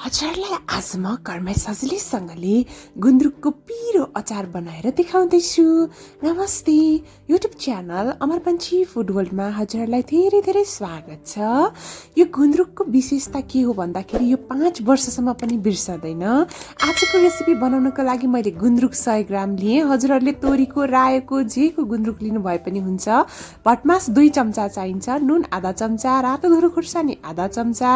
हजुरलाई आज म घरमै सजिलैसँगले गुन्द्रुकको पिरो अचार बनाएर देखाउँदैछु। नमस्ते, युट्युब च्यानल अमर पन्छी फुड वर्ल्डमा हजुरलाई धेरै धेरै स्वागत छ। यो गुन्द्रुकको विशेषता के हो भन्दाखेरि यो 5 वर्षसम्म पनि बिर्सदैन। आजको रेसिपी बनाउनको लागि मैले गुन्द्रुक 100 ग्राम लिए। हजुरहरूले तोरीको, रायोको, जेको गुन्द्रुक लिनु भए पनि हुन्छ। भटमास 2 चम्चा चाहिन्छ, नुन आधा चम्चा, रातो धुरो खुर्सानी आधा चम्चा,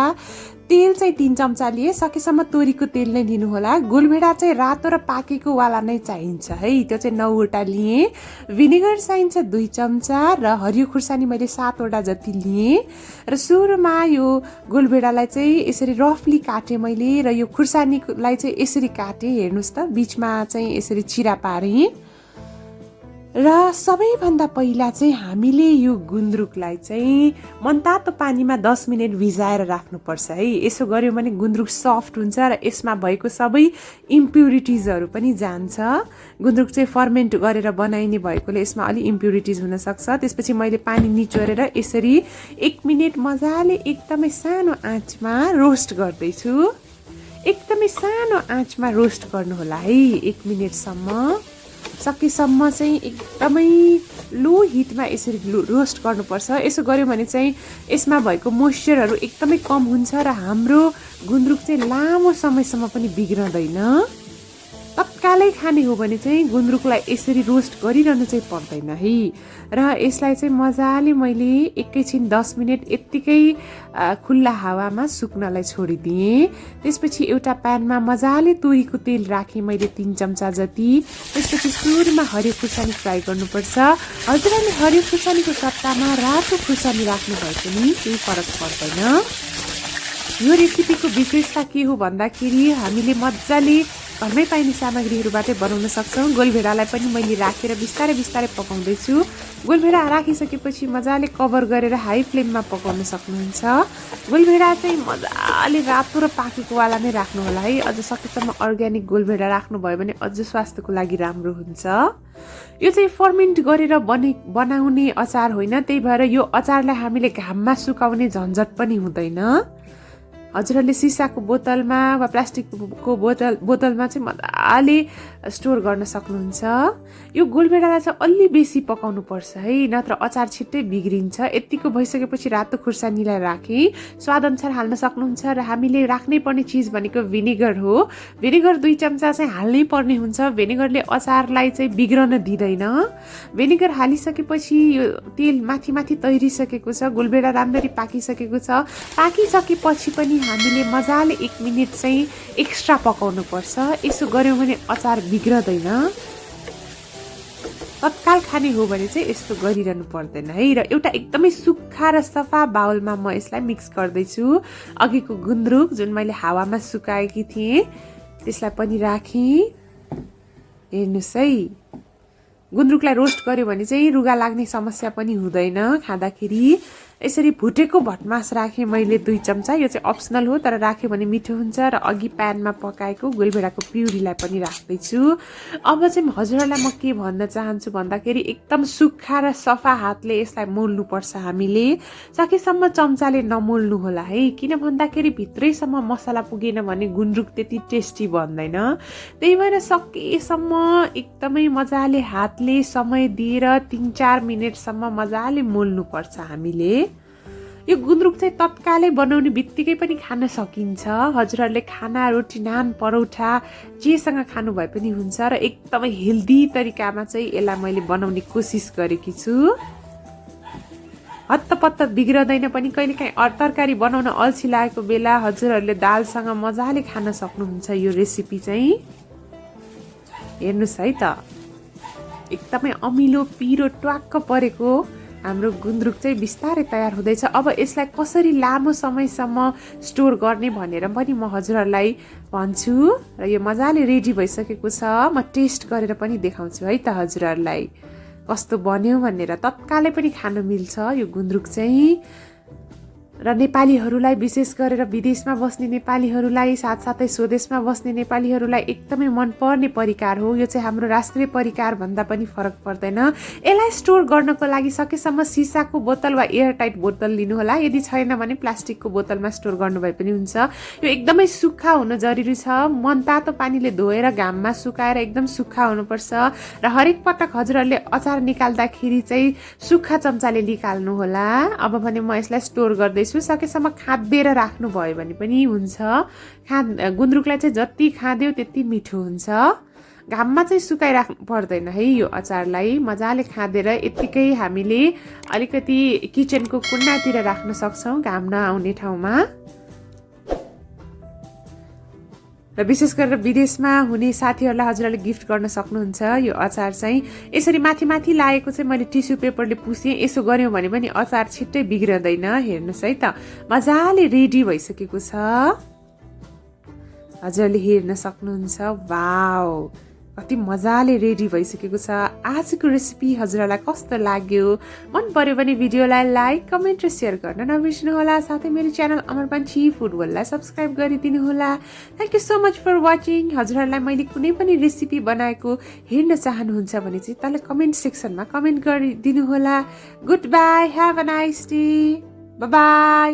तेल चाहिँ 3 चम्चा लिए। सकेसम्म तोरीको तेल नै लिनुहोला। गोलभेडा चाहिँ रातो र पाकेको वाला नै चाहिन्छ है, त्यो चाहिँ 9 वटा लिए। भिनेगर चाहिन्छ 2 चम्चा र हरियो खुर्सानी मैले 7 वटा जति लिए। र सुरुमा यो गोलभेडालाई चाहिँ यसरी रफली काटेँ मैले, र यो खुर्सानीलाई चाहिँ यसरी काटेँ। हेर्नुहोस् त, बिचमा चाहिँ यसरी चिरा पारेँ। र सबैभन्दा पहिला चाहिँ हामीले यो गुन्द्रुकलाई चाहिँ मनतातो पानीमा 10 मिनट भिजाएर राख्नुपर्छ है। यसो गर्यो भने गुन्द्रुक सफ्ट हुन्छ र यसमा भएको सबै इम्प्युरिटिजहरू पनि जान्छ। गुन्द्रुक चाहिँ फर्मेन्ट गरेर बनाइने भएकोले यसमा अलि इम्प्युरिटिज हुनसक्छ। त्यसपछि मैले पानी निचोरेर यसरी 1 मिनट मजाले एकदमै सानो आँचमा रोस्ट गर्दैछु। एकदमै सानो आँचमा रोस्ट गर्नुहोला है, 1 मिनटसम्म। सकेसम्म चाहिँ एकदमै लो हिटमा यसरी रोस्ट गर्नुपर्छ। यसो गर्यो भने चाहिँ यसमा भएको मोइस्चरहरू एकदमै कम हुन्छ र हाम्रो गुन्द्रुक चाहिँ लामो समयसम्म पनि बिग्रदैन। तत्कालै खाने हो भने चाहिँ गुन्द्रुकलाई यसरी रोस्ट गरिरहनु चाहिँ पर्दैन है। र यसलाई चाहिँ मजाले मैले एकैछिन 10 मिनट यत्तिकै खुल्ला हावामा सुक्नलाई छोडिदिएँ। त्यसपछि एउटा प्यानमा मजाले तोरीको तेल राखेँ मैले 3 चम्चा जति। त्यसपछि सुरुमा हरियो खुर्सानी फ्राई गर्नुपर्छ। हजुरहरूले हरियो खुर्सानीको सट्टामा रातो खुर्सानी राख्नु भए पनि केही फरक पर्दैन। यो रेसिपीको विशेषता के हो भन्दाखेरि हामीले मजाले घरमै पाइने सामग्रीहरूबाटै बनाउन सक्छौँ। गोलभेडालाई पनि मैले राखेर बिस्तारै बिस्तारै पकाउँदैछु। गोलभेडा राखिसकेपछि मजाले कभर गरेर हाई फ्लेममा पकाउन सक्नुहुन्छ। गोलभेडा चाहिँ मजाले रातो र पाकेकोवाला नै राख्नुहोला है। अझ सकेसम्म अर्ग्यानिक गोलभेडा राख्नुभयो भने अझ स्वास्थ्यको लागि राम्रो हुन्छ। यो चाहिँ फर्मेन्ट गरेर बनाउने अचार होइन, त्यही भएर यो अचारलाई हामीले घाममा सुकाउने झन्झट पनि हुँदैन। हजुरहरूले सिसाको बोतलमा वा प्लास्टिकको बोतलमा चाहिँ मजाले स्टोर गर्न सक्नुहुन्छ। यो गोलभेडालाई चाहिँ अलि बेसी पकाउनु पर्छ है, नत्र अचार छिट्टै बिग्रिन्छ। यतिको भइसकेपछि रातो खुर्सानीलाई राखेँ। स्वादअनुसार हाल्न सक्नुहुन्छ। र हामीले राख्नै पर्ने चिज भनेको भिनेगर हो। भिनेगर 2 चम्चा चाहिँ हाल्नै पर्ने हुन्छ। भिनेगरले अचारलाई चाहिँ बिग्रन दिँदैन। भिनेगर हालिसकेपछि यो तेल माथि माथि तैरिसकेको छ, गोलभेडा राम्ररी पाकिसकेको छ। पाकिसकेपछि पनि हामीले मजाले 1 मिनट चाहिँ एक्स्ट्रा पकाउनु पर्छ। यसो गर्यौँ भने अचार बिग्रदैन। तत्काल खाने हो भने चाहिँ यस्तो गरिरहनु पर्दैन है। र एउटा एकदमै सुक्खा र सफा बाउलमा म यसलाई मिक्स गर्दैछु। अघिको गुन्द्रुक जुन मैले हावामा सुकाएकी थिएँ त्यसलाई पनि राखेँ। हेर्नुहोस् है, गुन्द्रुकलाई रोस्ट गर्यो भने चाहिँ रुगा लाग्ने समस्या पनि हुँदैन खाँदाखेरि। यसरी भुटेको भटमास राखेँ मैले 2 चम्चा। यो चाहिँ अप्सनल हो, तर राख्यो भने मिठो हुन्छ। र अघि प्यानमा पकाएको गोलभेडाको प्युरीलाई पनि राख्दैछु। अब चाहिँ हजुरहरूलाई म के भन्न चाहन्छु भन्दाखेरि एकदम सुक्खा र सफा हातले यसलाई मोल्नुपर्छ हामीले। सकेसम्म चम्चाले नमोल्नु होला है, किन भन्दाखेरि भित्रैसम्म मसला पुगेन भने गुन्द्रुक त्यति टेस्टी बन्दैन। त्यही भएर सकेसम्म एकदमै मजाले हातले समय दिएर 3-4 मिनटसम्म मजाले मोल्नुपर्छ हामीले। यो गुन्द्रुक चाहिँ तत्कालै बनाउने बित्तिकै पनि खान सकिन्छ। हजुरहरूले खाना, रोटी, नान, परौठा जेसँग खानु भए पनि हुन्छ। र एकदमै हेल्दी तरिकामा चाहिँ यसलाई मैले बनाउने कोसिस गरेकी छु। हत्तपत्त बिग्रदैन पनि। कहिलेकाहीँ तरकारी बनाउन अल्छी लागेको बेला हजुरहरूले दालसँग मजाले खान सक्नुहुन्छ यो रेसिपी चाहिँ। हेर्नुहोस् है त, एकदमै अमिलो पिरो ट्वाक्क परेको हाम्रो गुन्द्रुक चाहिँ बिस्तारै तयार हुँदैछ। अब यसलाई कसरी लामो समयसम्म स्टोर गर्ने भनेर पनि म हजुरहरूलाई भन्छु। र यो मजाले रेडी भइसकेको छ। म टेस्ट गरेर पनि देखाउँछु है त हजुरहरूलाई कस्तो बन्यो भनेर। तत्कालै पनि खान मिल्छ यो गुन्द्रुक चाहिँ। र नेपालीहरूलाई विशेष गरेर विदेशमा बस्ने नेपालीहरूलाई साथसाथै स्वदेशमा बस्ने नेपालीहरूलाई एकदमै मनपर्ने परिकार हो। यो चाहिँ हाम्रो राष्ट्रिय परिकार भन्दा पनि फरक पर्दैन। यसलाई स्टोर गर्नको लागि सकेसम्म सिसाको बोतल वा एयरटाइट बोतल लिनुहोला। यदि छैन भने प्लास्टिकको बोतलमा स्टोर गर्नुभए पनि हुन्छ। यो एकदमै सुक्खा हुन जरुरी छ। मनतातो पानीले धोएर घाममा सुकाएर एकदम सुक्खा हुनुपर्छ। र हरेक पटक हजुरहरूले अचार निकाल्दाखेरि चाहिँ सुक्खा चम्चाले निकाल्नुहोला। अब भने म यसलाई स्टोर गर्दैछु। सकेसम्म खाँदेर राख्नु भयो भने पनि हुन्छ। गुन्द्रुकलाई चाहिँ जति खाँद्यो त्यति मिठो हुन्छ। घाममा चाहिँ सुकाइराख्नु पर्दैन है। यो अचारलाई मजाले खाँदेर यत्तिकै हामीले अलिकति किचनको कुनातिर राख्न सक्छौँ, घाम नआउने ठाउँमा। र विशेष गरेर विदेशमा हुने साथीहरूलाई हजुरहरूले गिफ्ट गर्न सक्नुहुन्छ। यो अचार चाहिँ यसरी माथि माथि लागेको चाहिँ मैले टिस्यु पेपरले पुसेँ। यसो गऱ्यौँ भने पनि अचार छिट्टै बिग्रदैन। हेर्नुहोस् है त, मजाले रेडी भइसकेको छ। हजुरहरूले हेर्न सक्नुहुन्छ। वाउ, कति मजाले रेडी भइसकेको छ। आजको रेसिपी हजुरहरूलाई कस्तो लाग्यो? मन पर्यो भने भिडियोलाई लाइक, कमेन्ट र सेयर गर्न नबिर्सनुहोला। साथै मेरो च्यानल अमरपन्ची फुड वर्ल्डलाई सब्सक्राइब गरिदिनु होला। Thank you so much for watching. हजुरहरूलाई मैले कुनै पनि रेसिपी बनाएको हेर्न चाहनुहुन्छ भने चाहिँ तल कमेन्ट सेक्सनमा कमेन्ट गरिदिनु होला। Good by, have a nice day, by by.